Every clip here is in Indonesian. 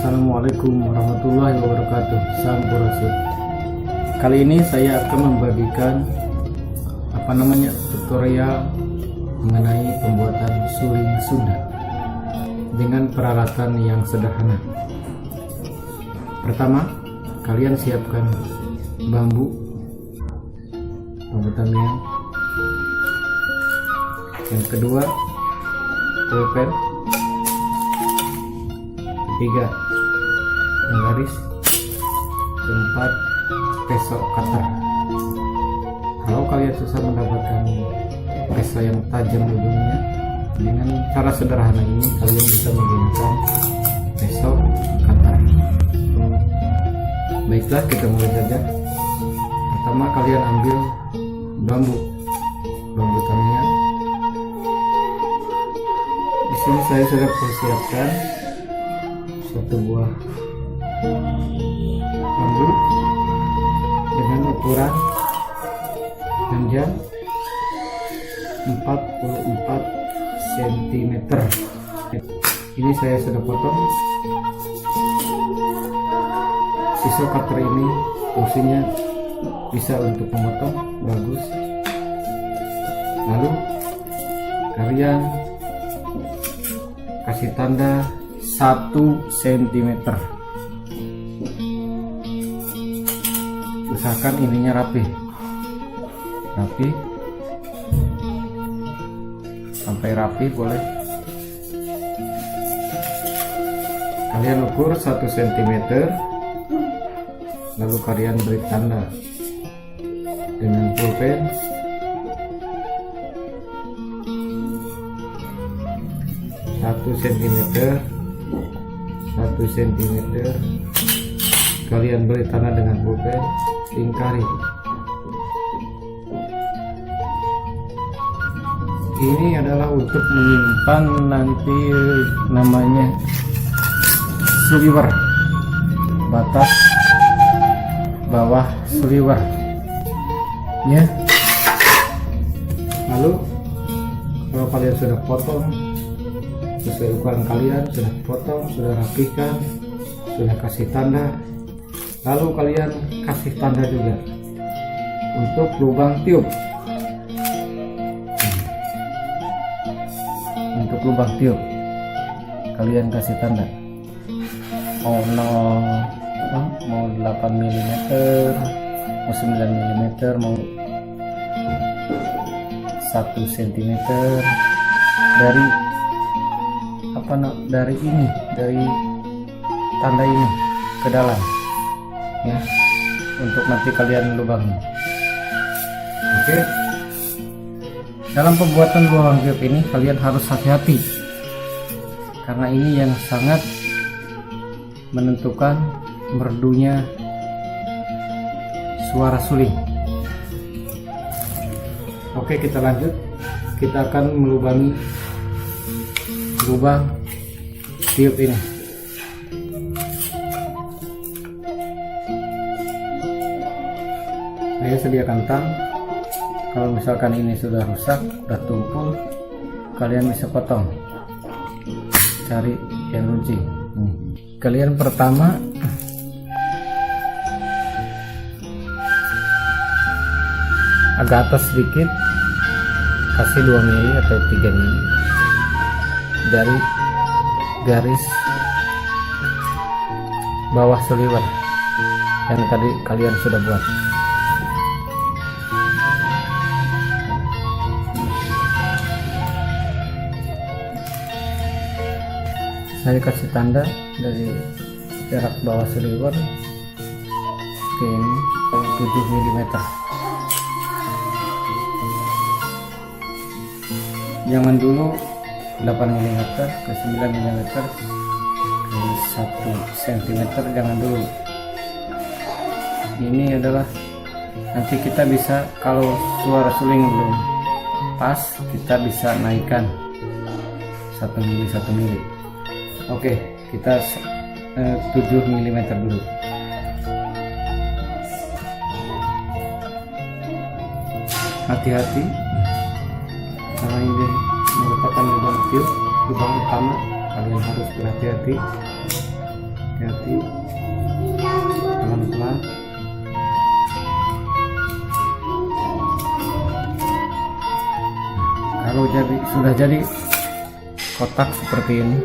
Assalamualaikum warahmatullahi wabarakatuh. Sampurasun. Kali ini saya akan membagikan tutorial mengenai pembuatan suling Sunda dengan peralatan yang sederhana. Pertama, kalian siapkan bambu tamiang. Yang kedua, pulpen. Ketiga, penggaris. Keempat, pisau cutter. Kalau kalian susah mendapatkan pisau yang tajam ujungnya, dengan cara sederhana ini kalian bisa menggunakan pisau cutter. Baiklah, kita mulai saja. Pertama, kalian ambil bambu tamiang. Di sini saya sudah persiapkan satu buah bambu dengan ukuran panjang 44 cm. Ini saya sudah potong. Pisau cutter ini fungsinya bisa untuk memotong, bagus. Lalu kalian kasih tanda 1 cm. Usahakan ininya rapi sampai rapi boleh. Kalian ukur 1 cm, lalu kalian beri tanda dengan pulpen. Satu cm kalian beri tanda dengan pulpen, lingkari. Ini adalah untuk menyimpan nanti namanya sliver, batas bawah sliver ya. Lalu kalau kalian sudah potong sesuai ukuran kalian, sudah potong, sudah rapikan, sudah kasih tanda, lalu kalian kasih tanda juga untuk lubang tiup. Untuk lubang tiup kalian kasih tanda mau 8 mm, mau 9 mm, mau 1 cm dari tanda ini ke dalam ya, untuk nanti kalian lubangnya. Oke. Dalam pembuatan lubang tiup ini kalian harus hati-hati, karena ini yang sangat menentukan merdunya suara suling. Oke, kita lanjut. Kita akan melubangi lubang tiup ini. Saya sediakan tang. Kalau misalkan ini sudah rusak, sudah tumpul, kalian bisa potong. Cari yang runcing. Kalian pertama agak atas sedikit, kasih 2 mili atau 3 mili dari garis bawah sliver yang tadi kalian sudah buat. Saya kasih tanda dari jarak bawah sliver ke ini 7 mm. Jangan dulu 8 mm ke 9 mm ke 1 cm, jangan dulu. Ini adalah nanti kita bisa, kalau suara suling belum pas, kita bisa naikkan 1 mili. Oke, kita 7 mm dulu. Hati-hati karena ini merupakan lubang tiup, lubang utama, kalian harus berhati-hati. hati-hati, pelan-pelan. Kalau sudah jadi kotak seperti ini,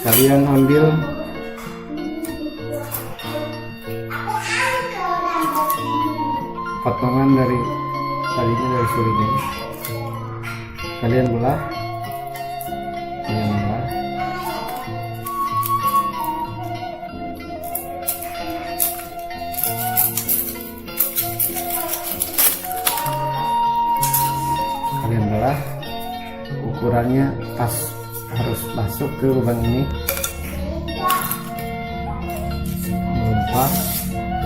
kalian ambil potongan dari sudut ini, kalian belah. Ukurannya pas, harus masuk ke lubang ini, belum pas,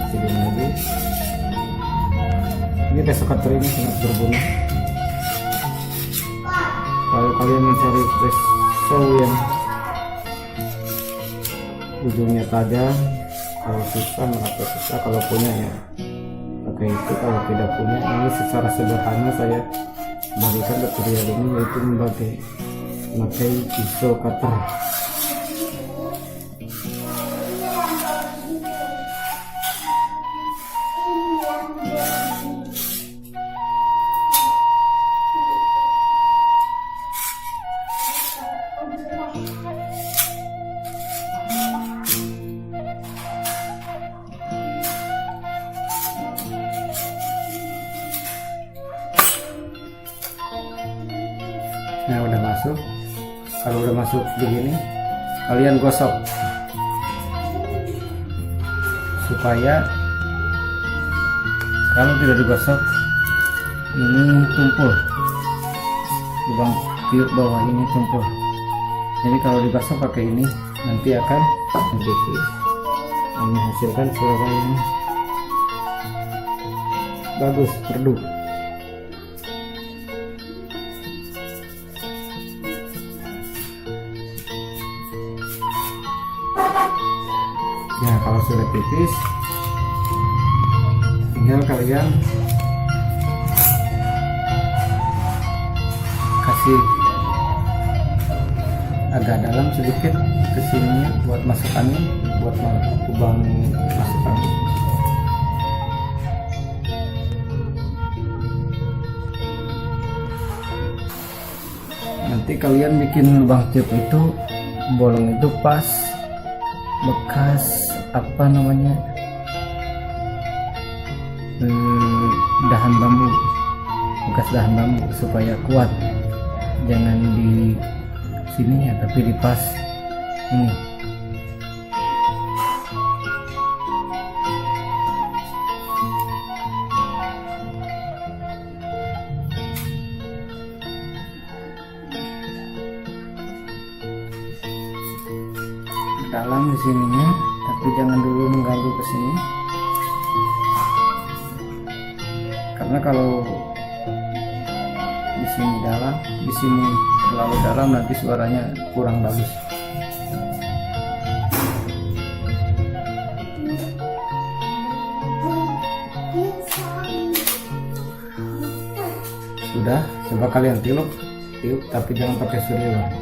kecilin lagi. Ini desokator ini sangat berguna kalau kalian mencari pisau yang ujungnya tajam. Kalau susah merata susah, kalau punya ya pakai itu, kalau tidak punya ini secara sederhana saya berikan tutorial ini, yaitu memakai pisau cutter. Nah, udah masuk. Kalau udah masuk begini, kalian gosok supaya kalau tidak digosok ini tumpul, lubang tiup bawah ini tumpul. Jadi kalau digosok pakai ini nanti akan menghasilkan suara yang bagus, merdu. Nah, kalau sudah tipis, tinggal kalian kasih agak dalam sedikit ke sini buat masuk angin, buat lubang masuk angin. Nanti kalian bikin lubang tiup itu, bolong itu pas bekas apa namanya, dahan bambu, bekas dahan bambu, supaya kuat. Jangan di sini ya, tapi di pas ini. Dalam di sininya, tapi jangan dulu mengganggu ke sini, karena kalau di sini dalam, di sini terlalu dalam, nanti suaranya kurang bagus. Sudah, coba kalian tiup, tapi jangan pakai suriwan.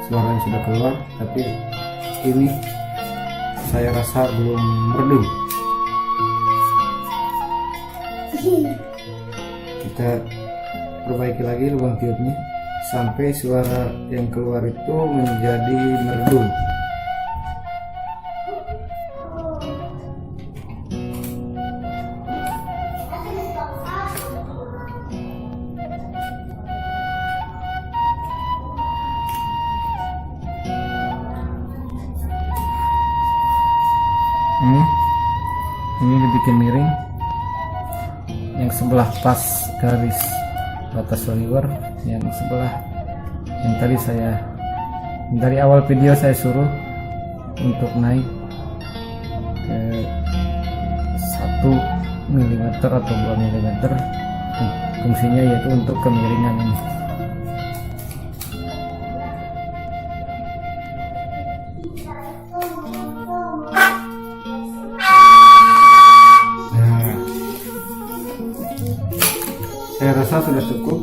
Suaranya sudah keluar, tapi ini saya rasa belum merdu. Kita perbaiki lagi lubang tiupnya sampai suara yang keluar itu menjadi merdu. Ini dibikin miring, yang sebelah pas garis batas Oliver, yang sebelah yang tadi dari awal video saya suruh untuk naik ke 1 mm atau 2 mm. Fungsinya yaitu untuk kemiringan ini. Saya rasa sudah cukup.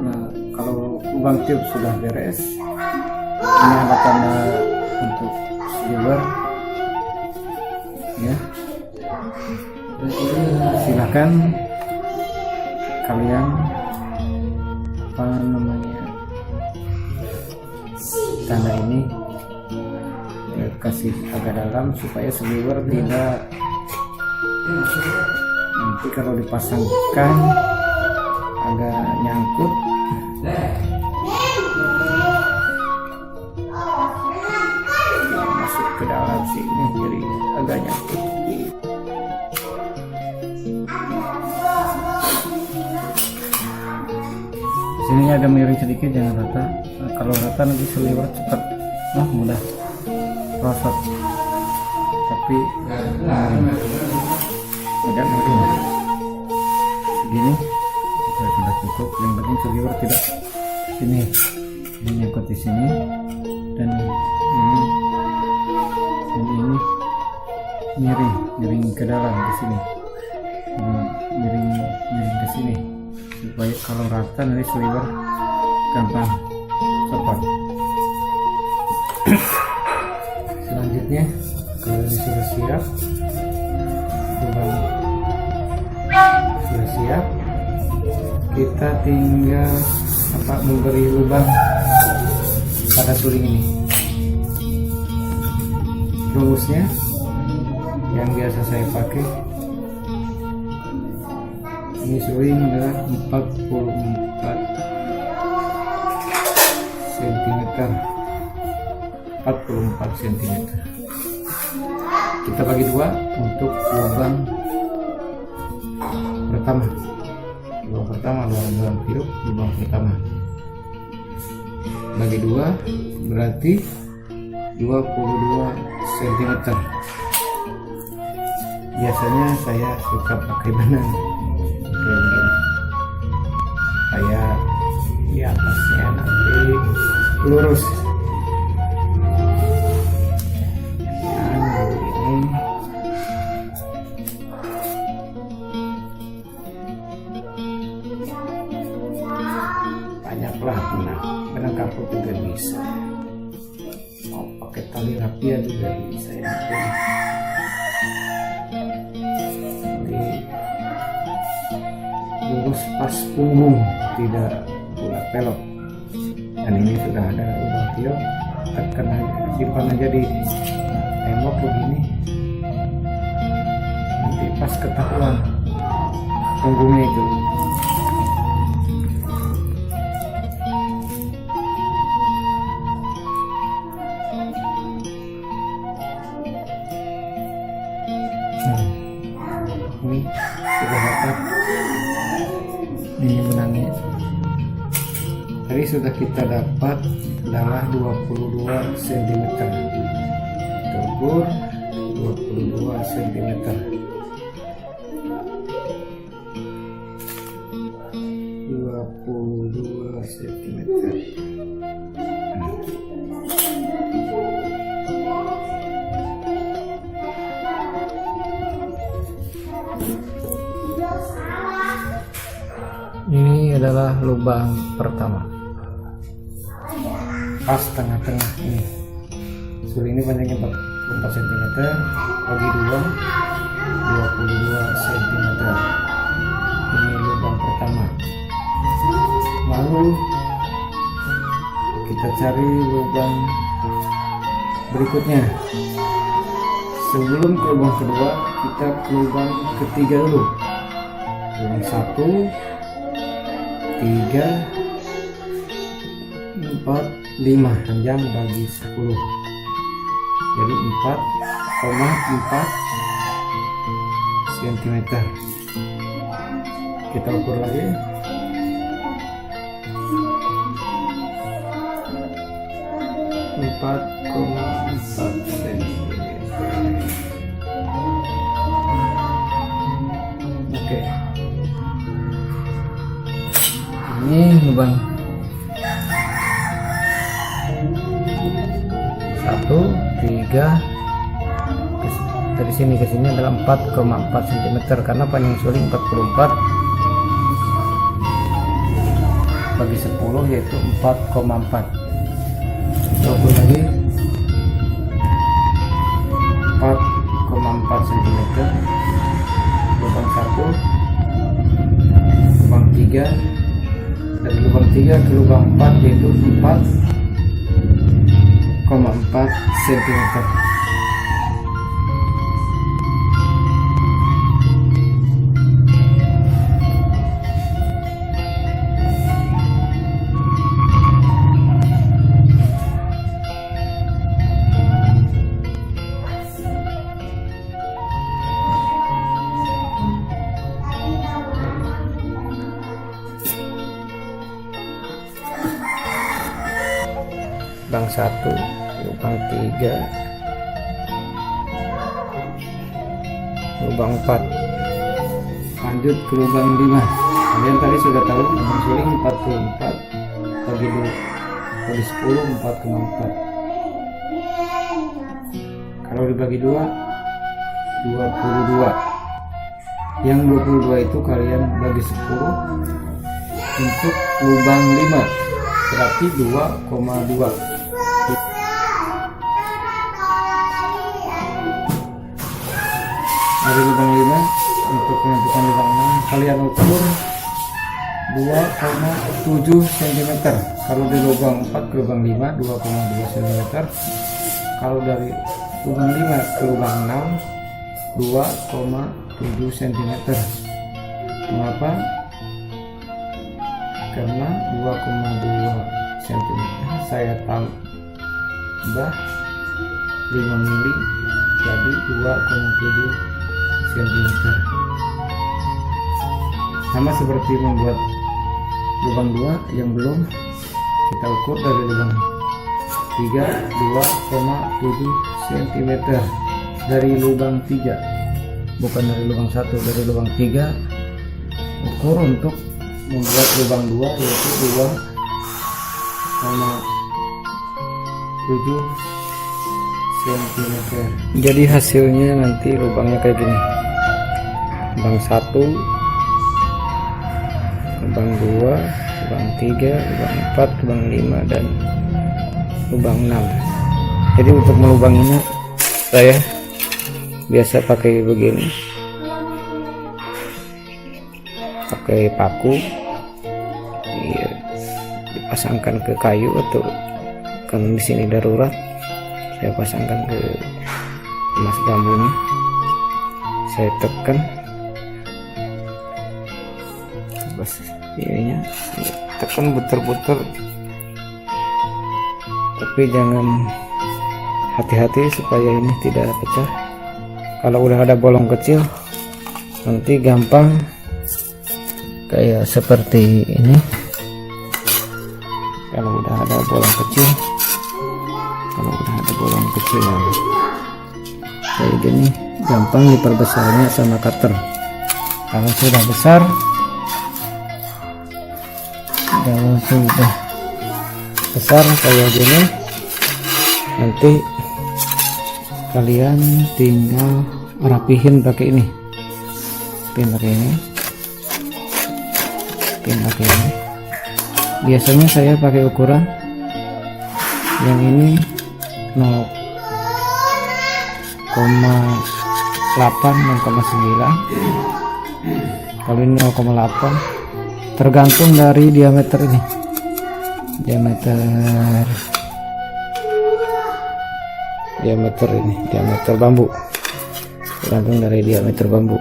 Nah, kalau lubang tiup sudah beres, ini ada tanda untuk sliver ya. Silahkan kalian apa namanya tanda ini kasih agak dalam supaya sliver tidak nanti kalau dipasangkan agak nyangkut. Masuk ke dalam sini jadi agak nyangkut. Sini agak miring sedikit, jangan rata. Kalau rata nanti sliver cepat mudah rosot, tapi agak miring segini sudah cukup. Yang penting sliver tidak sini nyangkut di sini, dan ini miring ke dalam di sini, miring ke sini supaya kalau rata nanti sliver gampang copot. Selanjutnya kalau ini sudah siap, sudah siap, kita tinggal memberi lubang pada suling ini. Rumusnya yang biasa saya pakai, ini suling adalah 44 cm. 44 cm. Kita bagi dua untuk lubang pertama. Lubang tiup, lubang pertama. Bagi dua berarti 22 cm. Biasanya saya suka pakai benang kayak begini, supaya di atasnya nanti lurus. Banyaklah benang kapur juga bisa, mau pakai tali rapia juga bisa ya. Jadi lurus pas punggung, tidak bulat pelok. Dan ini sudah ada lubang tiup, tekan aja, simpan aja di tembok begini, nanti pas ketahuan punggungnya itu. Ini sudah dapat, ini benangnya tadi sudah kita dapat adalah 22 cm, terbur 22 cm. 22 cm. Ini adalah lubang pertama, pas tengah-tengah ini. Suling ini panjangnya 44 cm, bagi dua 22 cm. Ini lubang pertama. Lalu kita cari lubang berikutnya. Sebelum ke lubang kedua, kita ke lubang ketiga dulu. Lubang 1, 3, 4, 5, panjang bagi 10, jadi 4,4 cm. Kita ukur lagi. Empat cm. Oke. Ini lubang 1, 3, dari sini ke sini adalah 4,4 cm, karena panjang suling 44 bagi 10 yaitu 4,4. double lagi 4,4 cm, lubang 1, lubang 3, dari lubang 3 ke lubang 4 yaitu 4,4 cm. Lubang 1, lubang 3, lubang 4, lanjut ke lubang 5. Kalian tadi sudah tahu lubang suling 44 bagi 2 bagi 10 4,4. Kalau dibagi 2 22. Yang 22 itu kalian bagi 10 untuk lubang 5, berarti 2,2. Dari lubang 5 untuk menentukan lubang 6 kalian ukur 2,7 cm. Kalau di lubang 4 ke lubang 5 2,2 cm. Kalau dari lubang 5 ke lubang 6 2,7 cm. Mengapa? Karena 2,2 cm saya tambah 5 mili jadi 2,7 cm. Sama seperti membuat lubang 2 yang belum kita ukur dari lubang 3 2,7 cm dari lubang 3, bukan dari lubang 1, dari lubang 3 ukur untuk membuat lubang 2 yaitu 2,7 cm. Jadi hasilnya nanti lubangnya kayak gini: lubang 1, lubang 2, lubang 3, lubang 4, lubang 5, dan lubang 6. Jadi untuk melubanginya saya biasa pakai begini, pakai paku, dipasangkan ke kayu atau kan di sini darurat, saya pasangkan ke emas bambunya, saya tekan bos ininya, tekan buter-buter, tapi jangan, hati-hati supaya ini tidak pecah. Kalau udah ada bolong kecil nanti gampang kayak seperti ini. Kalau udah ada bolong kecil, kayak gini gampang diperbesarnya sama cutter. Kalau sudah besar, kayak gini, nanti kalian tinggal rapihin pakai ini, pin pakai ini. Biasanya saya pakai ukuran yang ini 0,8 0,9. Kalau ini 0,8, tergantung dari diameter ini, diameter bambu, tergantung dari diameter bambu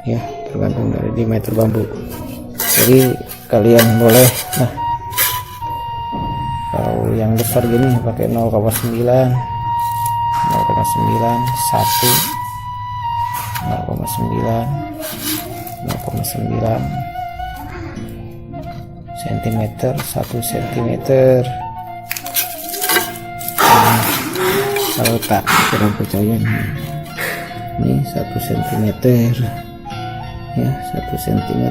ya, tergantung dari diameter bambu. Jadi kalian boleh, nah kalau yang besar gini pakai 0,9, 1, 0,9, 1 cm. Kalau tak kurang percaya ini 1 cm ya, 1 cm,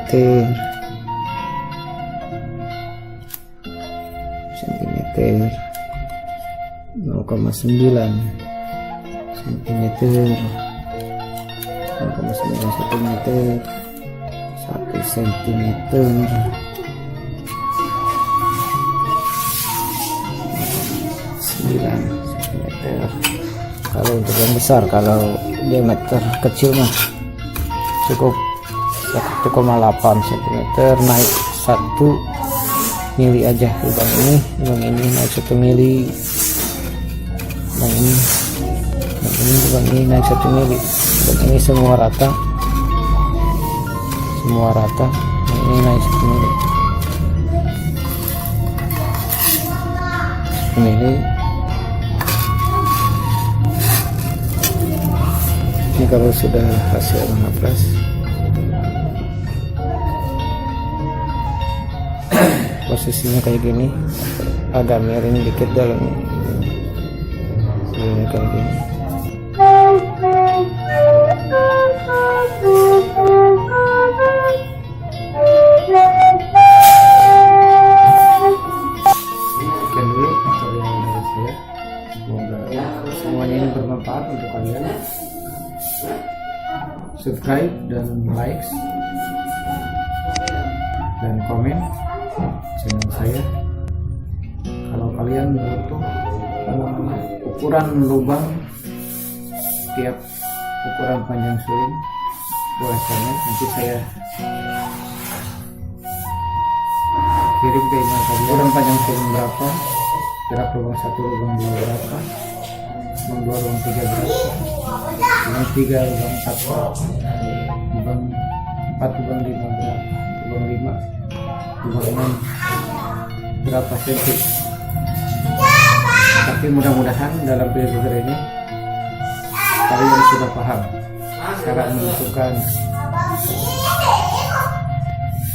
0,9 cm, 1 cm, 0,9 cm. Kalau untuk yang besar, kalau diameter kecil mah cukup 1,8 cm, naik 1 mili aja. Lubang ini naik 1 mili, lubang ini naik 1 mili, dan ini semua rata, ini naik 1 mili. Ini kalau sudah hasil menghaplas, posisinya kayak gini, agak miring dikit dalam ini kayak gini. Sekian dulu tutorial dari saya, semoga semuanya ini bermanfaat untuk kalian. Subscribe dan like dan komen channel saya. Kalau kalian butuh ukuran lubang tiap ukuran panjang suling, boleh komen, nanti saya kirim ke email kalian. Ukuran panjang suling berapa, jarak lubang 1, lubang 2 berapa, lubang 2, lubang 3 berapa, lubang 3, lubang 4 berapa, lubang 4, lubang 5 berapa, lubang 5, lubang 6 berapa cm. Tapi mudah-mudahan dalam video ini kalian sudah paham cara menentukan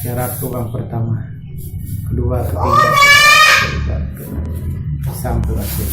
jarak lubang pertama, kedua, ketiga, keempat, kelima, sampai akhir.